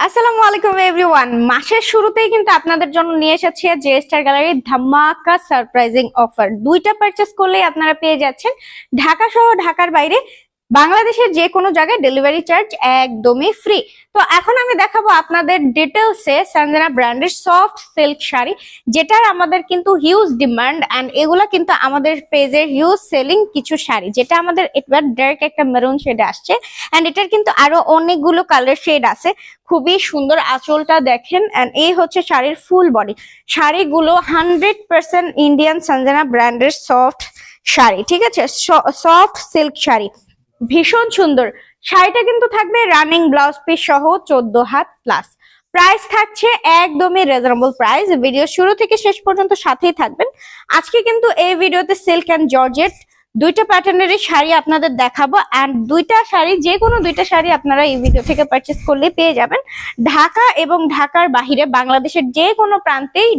আসসালামু আলাইকুম এভরিওয়ান। মাসের শুরুতেই কিন্তু আপনাদের জন্য নিয়ে এসেছি জে স্টার গ্যালারির ধামাকা সারপ্রাইজিং অফার। দুইটা পারচেস করলেই আপনারা পেয়ে যাচ্ছেন ঢাকা সহ ঢাকার বাইরে বাংলাদেশের যে কোনো জায়গায় ডেলিভারি চার্জ একদমই ফ্রি। তো এখন আমি দেখাবো আপনাদের ডিটেলসে সঞ্জনা ব্র্যান্ডের সফট সিল্ক শাড়ি, যেটার আমাদের কিন্তু হিউজ ডিমান্ড এন্ড এগুলা কিন্তু আমাদের পেজের হিউজ সেলিং কিছু শাড়ি, যেটা আমাদের এবার ডার্ক একটা মেরুন শেডে আসছে এন্ড এটার কিন্তু আরো অনেকগুলো কালার শেড আছে। খুবই সুন্দর আঁচলটা দেখেন এন্ড এই হচ্ছে শাড়ির ফুল বডি। শাড়িগুলো 100% ইন্ডিয়ান সঞ্জনা ব্র্যান্ডের সফট শাড়ি, ঠিক আছে, সফট সিল্ক শাড়ি, ভীষণ সুন্দর। শাড়িটা কিন্তু থাকবে রানিং ব্লাউজ পিস সহ 14 হাত প্লাস। প্রাইস থাকছে একদমই রিজনেবল প্রাইস। ভিডিও শুরু থেকে শেষ পর্যন্ত সাথেই থাকবেন। আজকে কিন্তু এই ভিডিওতে সিল্ক এন্ড জর্জেট দুইটা প্যাটার্নেরই শাড়ি আপনাদের দেখাবো এন্ড দুইটা শাড়ি, যে কোনো দুইটা শাড়ি আপনারা এই ভিডিও থেকে পারচেস করলে পেয়ে যাবেন ঢাকা এবং ঢাকার বাহিরে বাংলাদেশের যে কোনো প্রান্তেই